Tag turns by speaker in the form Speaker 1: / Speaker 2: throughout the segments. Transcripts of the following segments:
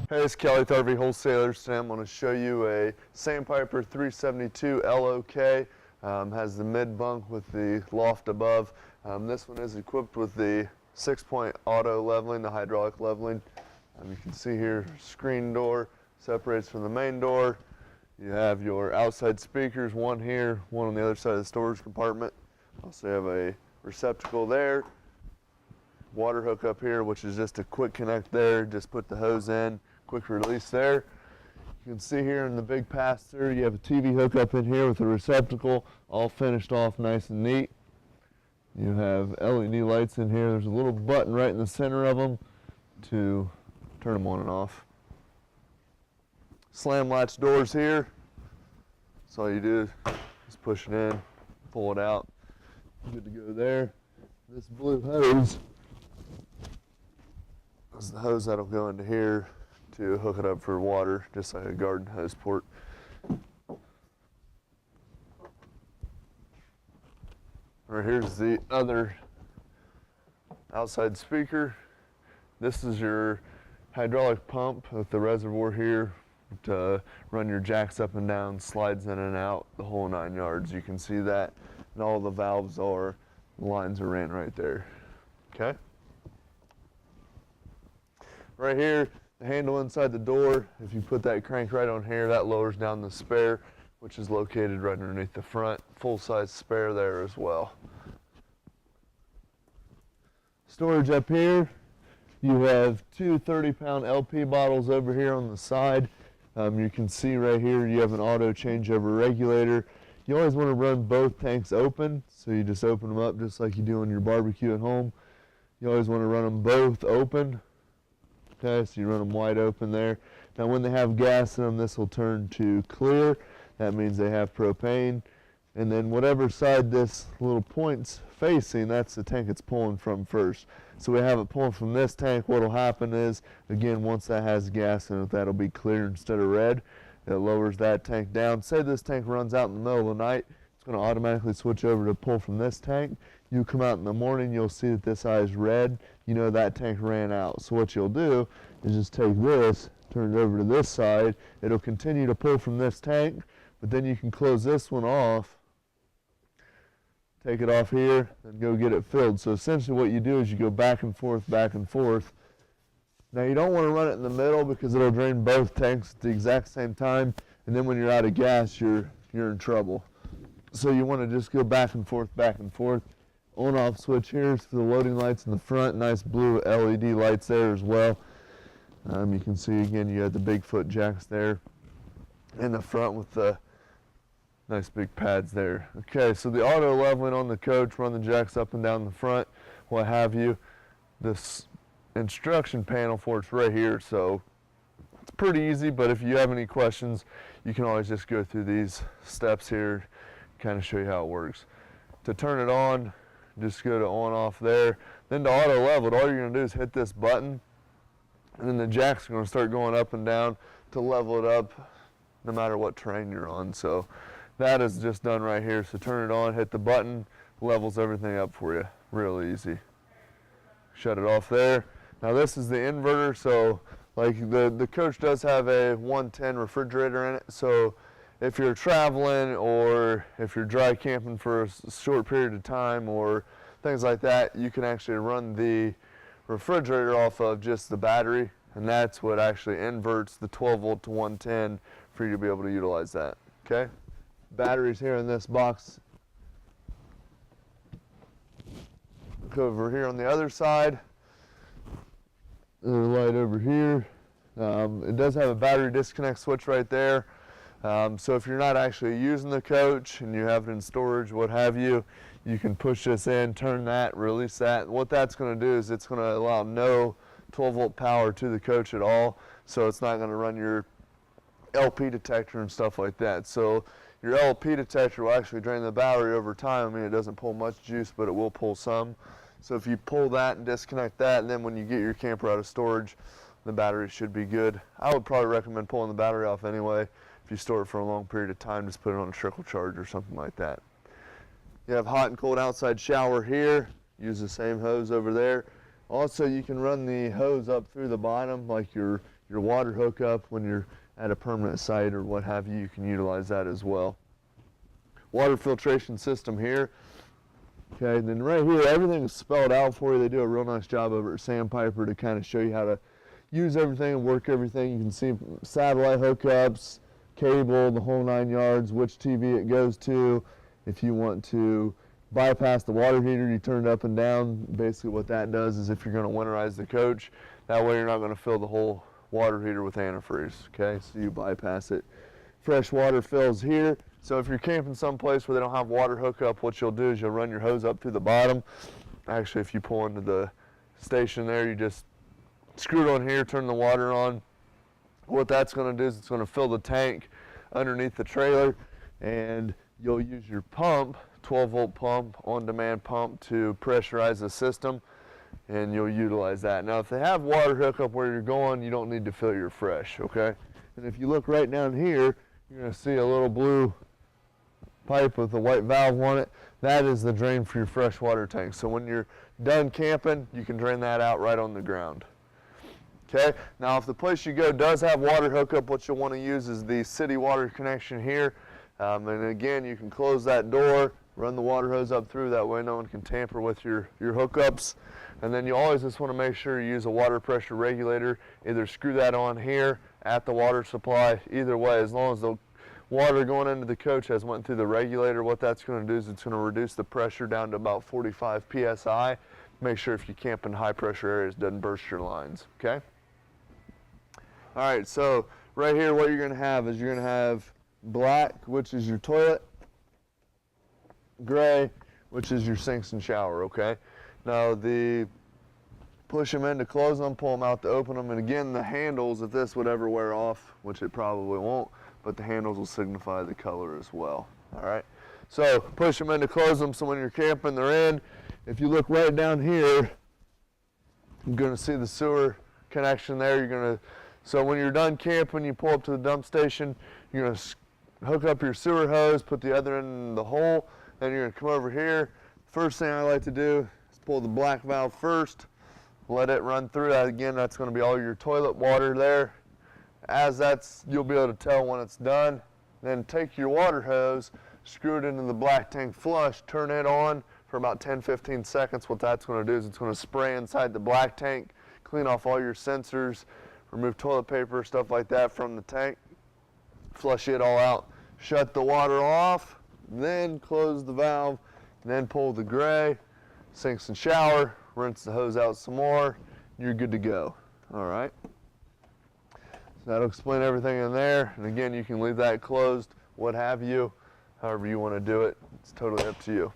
Speaker 1: Hey, it's Kelly with RV Wholesalers. Today I'm going to show you a Sandpiper 372LOK. Has the mid bunk with the loft above. This one is equipped with the 6-point auto leveling, the hydraulic leveling. You can see here, screen door separates from the main door. You have your outside speakers, one here, one on the other side of the storage compartment. Also have a receptacle there. Water hookup here, which is just a quick connect there. Just put the hose in, quick release there. You can see here in the big pass-through, you have a TV hookup in here with a receptacle, all finished off nice and neat. You have LED lights in here. There's a little button right in the center of them to turn them on and off. Slam latch doors here. That's all you do, just push it in, pull it out. Good to go there. This blue hose is the hose that'll go into here to hook it up for water, just like a garden hose port. Right here's the other outside speaker. This is your hydraulic pump with the reservoir here to run your jacks up and down, slides in and out, the whole 9 yards. You can see that, and all the valves are, the lines are ran right there. Okay? Right here, the handle inside the door, if you put that crank right on here, that lowers down the spare, which is located right underneath the front. Full-size spare there as well. Storage up here, you have two 30-pound LP bottles over here on the side. You can see right here you have an auto changeover regulator. You always want to run both tanks open, so you just open them up just like you do on your barbecue at home. You always want to run them both open. Okay, so you run them wide open there. Now when they have gas in them, this will turn to clear. That means they have propane. And then whatever side this little point's facing, that's the tank it's pulling from first. So we have it pulling from this tank. What'll happen is, again, once that has gas in it, that'll be clear instead of red. It lowers that tank down. Say this tank runs out in the middle of the night, it's going to automatically switch over to pull from this tank. You come out in the morning, you'll see that this eye is red. You know that tank ran out. So what you'll do is just take this, turn it over to this side. It'll continue to pull from this tank, but then you can close this one off, take it off here, and go get it filled. So essentially what you do is you go back and forth, back and forth. Now you don't want to run it in the middle because it'll drain both tanks at the exact same time, and then when you're out of gas, you're in trouble. So you want to just go back and forth, back and forth. On-off switch here for the loading lights in the front, nice blue LED lights there as well. You can see again you have the Bigfoot jacks there in the front with the nice big pads there. Okay, so the auto leveling on the coach, run the jacks up and down the front, what have you. This instruction panel for it's right here, so it's pretty easy, but if you have any questions, you can always just go through these steps here, kind of show you how it works. To turn it on, just go to on off there. Then to auto level it, all you're going to do is hit this button, and then the jacks are going to start going up and down to level it up no matter what terrain you're on. So that is just done right here. So turn it on, hit the button, levels everything up for you. Real easy. Shut it off there. Now this is the inverter, so like the coach does have a 110 refrigerator in it, so if you're traveling or if you're dry camping for a short period of time or things like that, you can actually run the refrigerator off of just the battery, and that's what actually inverts the 12 volt to 110 for you to be able to utilize that. Okay? Batteries here in this box. Look over here on the other side. Another light over here. It does have a battery disconnect switch right there. So if you're not actually using the coach and you have it in storage, what have you, you can push this in, turn that, release that. And what that's going to do is it's going to allow no 12 volt power to the coach at all. So it's not going to run your LP detector and stuff like that. So your LP detector will actually drain the battery over time. I mean, it doesn't pull much juice, but it will pull some. So if you pull that and disconnect that, and then when you get your camper out of storage, the battery should be good. I would probably recommend pulling the battery off anyway. If you store it for a long period of time, just put it on a trickle charge or something like that. You have hot and cold outside shower here. Use the same hose over there. Also, you can run the hose up through the bottom like your your water hookup when you're at a permanent site or what have you. You can utilize that as well. Water filtration system here. Okay, and then right here, everything is spelled out for you. They do a real nice job over at Sandpiper to kind of show you how to use everything and work everything. You can see satellite hookups, cable, the whole 9 yards, which TV it goes to. If you want to bypass the water heater, you turn it up and down. Basically what that does is if you're going to winterize the coach, that way you're not going to fill the whole water heater with antifreeze. Okay, so you bypass it. Fresh water fills here. So if you're camping someplace where they don't have water hookup, what you'll do is you'll run your hose up through the bottom. Actually, if you pull into the station there, you just screw it on here, turn the water on. What that's going to do is it's going to fill the tank underneath the trailer, and you'll use your pump, 12-volt pump, on-demand pump, to pressurize the system, and you'll utilize that. Now, if they have water hookup where you're going, you don't need to fill your fresh, okay? And if you look right down here, you're going to see a little blue pipe with a white valve on it. That is the drain for your freshwater tank. So when you're done camping, you can drain that out right on the ground. Okay, now if the place you go does have water hookup, what you'll want to use is the city water connection here. And again, you can close that door, run the water hose up through, that way no one can tamper with your hookups. And then you always just want to make sure you use a water pressure regulator. Either screw that on here at the water supply, either way, as long as the water going into the coach has went through the regulator, what that's going to do is it's going to reduce the pressure down to about 45 psi. Make sure if you camp in high pressure areas, it doesn't burst your lines, okay? All right, so right here what you're going to have is you're going to have black, which is your toilet, gray, which is your sinks and shower, okay? Now the push them in to close them, pull them out to open them, and again the handles, if this would ever wear off, which it probably won't, but the handles will signify the color as well. All right, so push them in to close them, so when you're camping, they're in. If you look right down here, you're going to see the sewer connection there. So when you're done camping, you pull up to the dump station, you're going to hook up your sewer hose, put the other end in the hole, and you're going to come over here. First thing I like to do is pull the black valve first, let it run through. Again, that's going to be all your toilet water there. As you'll be able to tell when it's done. Then take your water hose, screw it into the black tank flush, turn it on for about 10-15 seconds. What that's going to do is it's going to spray inside the black tank, clean off all your sensors, remove toilet paper, stuff like that from the tank, flush it all out, shut the water off, then close the valve, then pull the gray, sinks and shower, rinse the hose out some more, you're good to go. All right. That'll explain everything in there, and again, you can leave that closed, what have you, however you want to do it. It's totally up to you.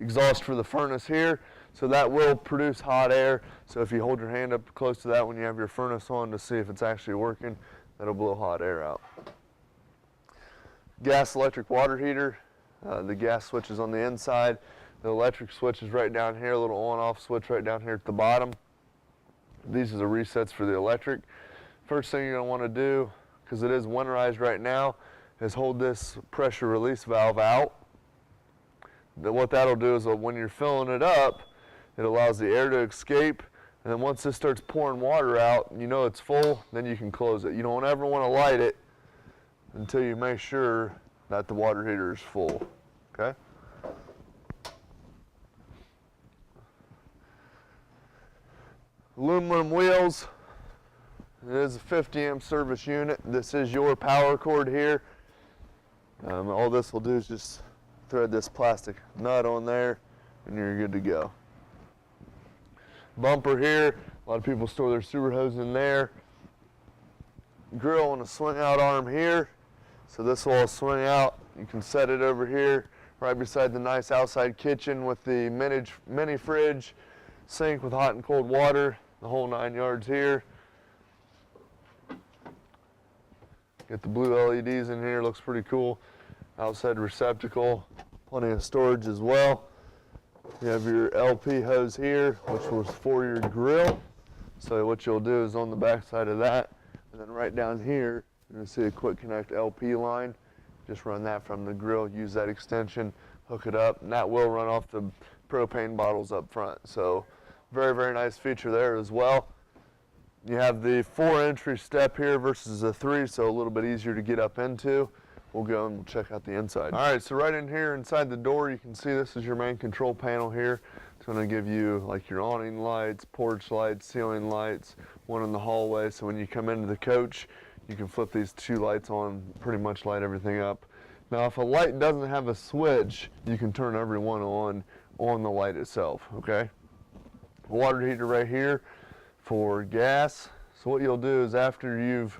Speaker 1: Exhaust for the furnace here, so that will produce hot air. So if you hold your hand up close to that when you have your furnace on to see if it's actually working, that'll blow hot air out. Gas electric water heater. The gas switch is on the inside. The electric switch is right down here, a little on-off switch right down here at the bottom. These are the resets for the electric. First thing you're going to want to do, because it is winterized right now, is hold this pressure release valve out. Then what that'll do is when you're filling it up, it allows the air to escape, and then once this starts pouring water out, you know it's full, then you can close it. You don't ever want to light it until you make sure that the water heater is full, okay? Aluminum wheels. It is a 50 amp service unit. This is your power cord here. All this will do is just thread this plastic nut on there and you're good to go. Bumper here, a lot of people store their sewer hose in there. Grill and a swing out arm here. So this will all swing out. You can set it over here right beside the nice outside kitchen with the mini fridge, sink with hot and cold water, the whole 9 yards here. Get the blue LEDs in here, looks pretty cool. Outside receptacle, plenty of storage as well. You have your LP hose here, which was for your grill. So what you'll do is on the back side of that, and then right down here, you're going to see a quick connect LP line. Just run that from the grill, use that extension, hook it up, and that will run off the propane bottles up front. So very, very nice feature there as well. You have the 4 entry step here versus a 3, so a little bit easier to get up into. We'll go and we'll check out the inside. All right, so right in here inside the door, you can see this is your main control panel here. It's going to give you like your awning lights, porch lights, ceiling lights, one in the hallway. So when you come into the coach, you can flip these 2 lights on, pretty much light everything up. Now, if a light doesn't have a switch, you can turn every one on the light itself, okay? Water heater right here for gas. So what you'll do is after you've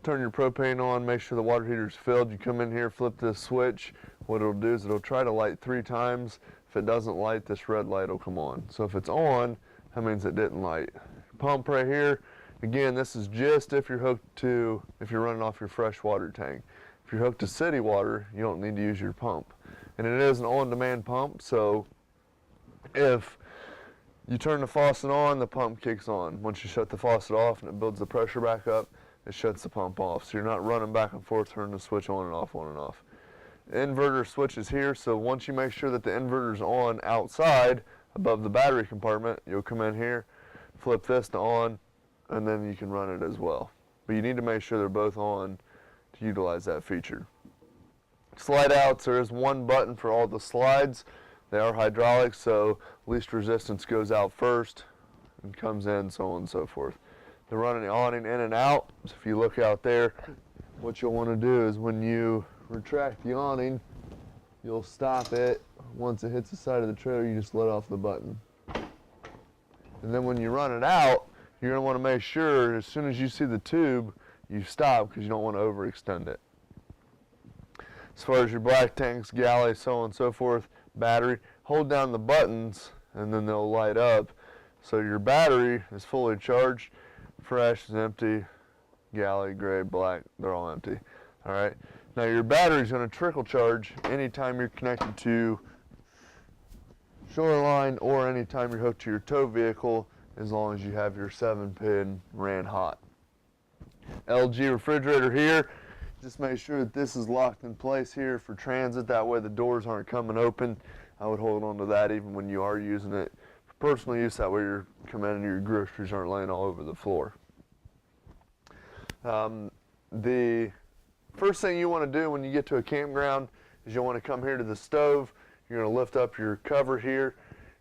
Speaker 1: turned your propane on, make sure the water heater is filled. You come in here, flip this switch. What it'll do is it'll try to light 3 times. If it doesn't light, this red light will come on. So if it's on, that means it didn't light. Pump right here. Again, this is just if you're running off your freshwater tank. If you're hooked to city water, you don't need to use your pump. And it is an on-demand pump, so if you turn the faucet on, the pump kicks on. Once you shut the faucet off and it builds the pressure back up, it shuts the pump off. So you're not running back and forth, turning the switch on and off, on and off. Inverter switch is here, so once you make sure that the inverter's on outside, above the battery compartment, you'll come in here, flip this to on, and then you can run it as well. But you need to make sure they're both on to utilize that feature. Slide outs, there is one button for all the slides. They are hydraulic, so least resistance goes out first and comes in, so on and so forth. They're running the awning in and out, so if you look out there, what you'll want to do is when you retract the awning, you'll stop it. Once it hits the side of the trailer, you just let off the button. And then when you run it out, you're going to want to make sure as soon as you see the tube, you stop because you don't want to overextend it. As far as your black tanks, galley, so on and so forth, battery, hold down the buttons and then they'll light up. So your battery is fully charged, fresh is empty, galley, gray, black, they're all empty. All right. Now your battery is going to trickle charge anytime you're connected to shoreline or anytime you're hooked to your tow vehicle, as long as you have your 7-pin ran hot. LG refrigerator here. Just make sure that this is locked in place here for transit. That way the doors aren't coming open. I would hold on to that even when you are using it for personal use. That way you're coming in and your groceries aren't laying all over the floor. The first thing you want to do when you get to a campground is you'll want to come here to the stove. You're going to lift up your cover here.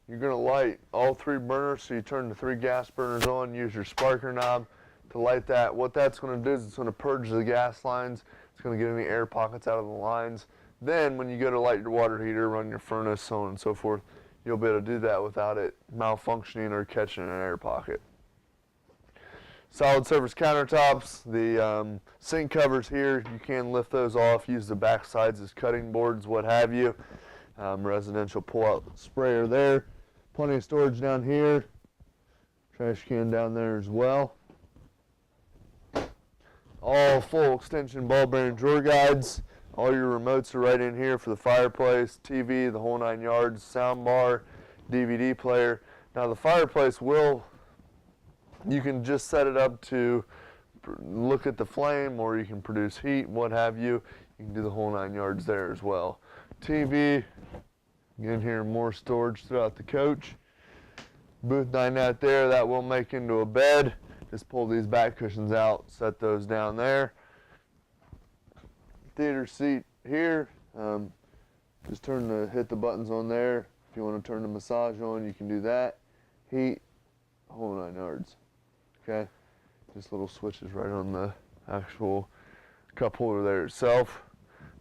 Speaker 1: You're going to light all 3 burners. So you turn the 3 gas burners on, use your sparker knob to light that. What that's going to do is it's going to purge the gas lines. It's going to get any air pockets out of the lines. Then when you go to light your water heater, run your furnace, so on and so forth, you'll be able to do that without it malfunctioning or catching an air pocket. Solid surface countertops, the sink covers here, you can lift those off, use the back sides as cutting boards, what have you. Residential pull-out sprayer there. Plenty of storage down here. Trash can down there as well. All full extension ball bearing drawer guides. All your remotes are right in here for the fireplace, TV, the whole 9 yards, sound bar, DVD player. Now the fireplace you can just set it up to look at the flame, or you can produce heat, what have you. You can do the whole 9 yards there as well. TV, again here, more storage throughout the coach. Booth dinette there, that will make into a bed. Just pull these back cushions out, set those down there. Theater seat here, just hit the buttons on there. If you want to turn the massage on, you can do that. Heat, whole 9 yards. Okay, just little switches right on the actual cup holder there itself.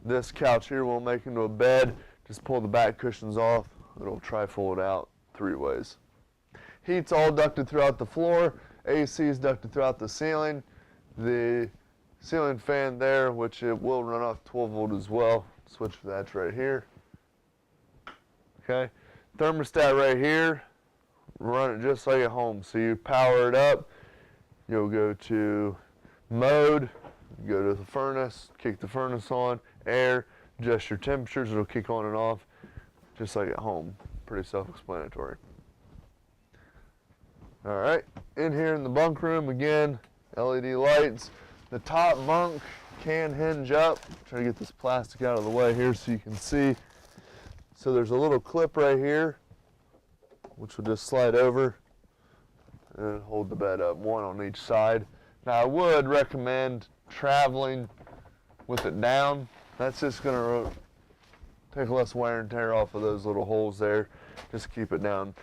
Speaker 1: This couch here will make into a bed. Just pull the back cushions off. It'll tri-fold out 3 ways. Heat's all ducted throughout the floor. AC is ducted throughout the ceiling. The ceiling fan there, which it will run off 12 volt as well. Switch for that's right here. Okay, thermostat right here. Run it just like at home. So you power it up. You'll go to mode. Go to the furnace. Kick the furnace on. Air. Adjust your temperatures. It'll kick on and off, just like at home. Pretty self-explanatory. All right, in here in the bunk room, again, LED lights. The top bunk can hinge up. Try to get this plastic out of the way here so you can see. So there's a little clip right here, which will just slide over. and hold the bed up, one on each side. Now I would recommend traveling with it down. That's just going to take less wear and tear off of those little holes there. Just keep it down.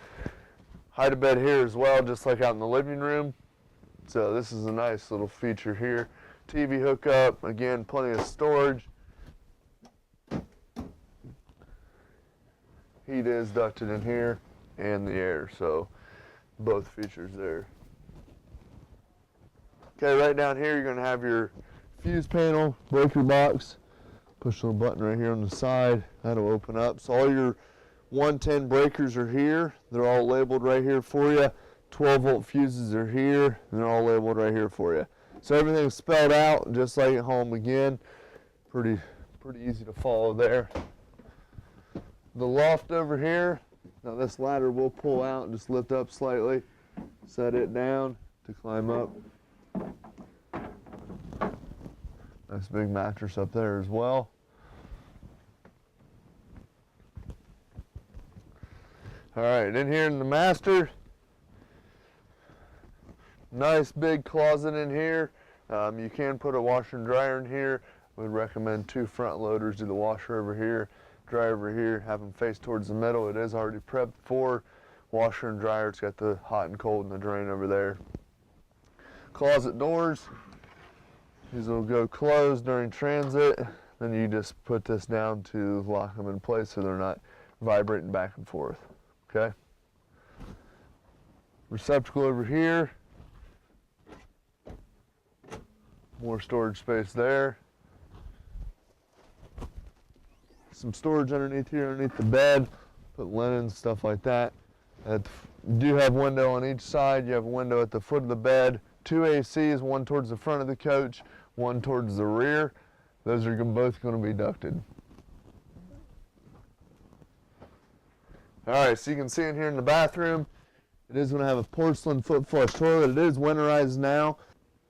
Speaker 1: Hide a bed here as well, just like out in the living room. So this is a nice little feature here. TV hookup, again, plenty of storage. Heat is ducted in here and the air, so both features there. Okay, right down here you're going to have your fuse panel, breaker box. Push a little button right here on the side, that'll open up. So all your 110 breakers are here. They're all labeled right here for you. 12-volt fuses are here, and they're all labeled right here for you. So everything's spelled out, just like at home again. Pretty easy to follow there. The loft over here, now this ladder will pull out and just lift up slightly. Set it down to climb up. Nice big mattress up there as well. All right, in here in the master, nice big closet in here. You can put a washer and dryer in here. We'd recommend 2 front loaders. Do the washer over here, dryer over here, have them face towards the middle. It is already prepped for washer and dryer. It's got the hot and cold and the drain over there. Closet doors. These will go closed during transit. Then you just put this down to lock them in place so they're not vibrating back and forth. Okay. Receptacle over here. More storage space there. Some storage underneath here, underneath the bed. Put linen, stuff like that. You do have window on each side. You have a window at the foot of the bed. 2 ACs, one towards the front of the coach, one towards the rear. Those are both going to be ducted. All right, so you can see in here in the bathroom, it is going to have a porcelain foot flush toilet. It is winterized now.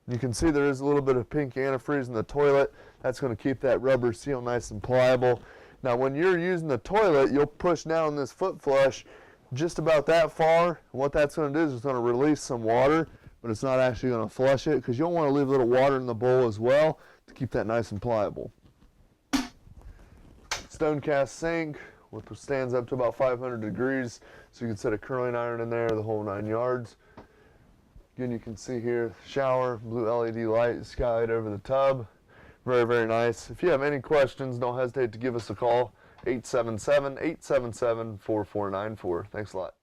Speaker 1: You can see there is a little bit of pink antifreeze in the toilet. That's going to keep that rubber seal nice and pliable. Now when you're using the toilet, you'll push down this foot flush just about that far. And what that's going to do is it's going to release some water, but it's not actually going to flush it because you'll want to leave a little water in the bowl as well to keep that nice and pliable. Stone cast sink, which stands up to about 500 degrees, so you can set a curling iron in there, the whole 9 yards. Again, you can see here, shower, blue LED light, skylight over the tub. Very, very nice. If you have any questions, don't hesitate to give us a call, 877-877-4494. Thanks a lot.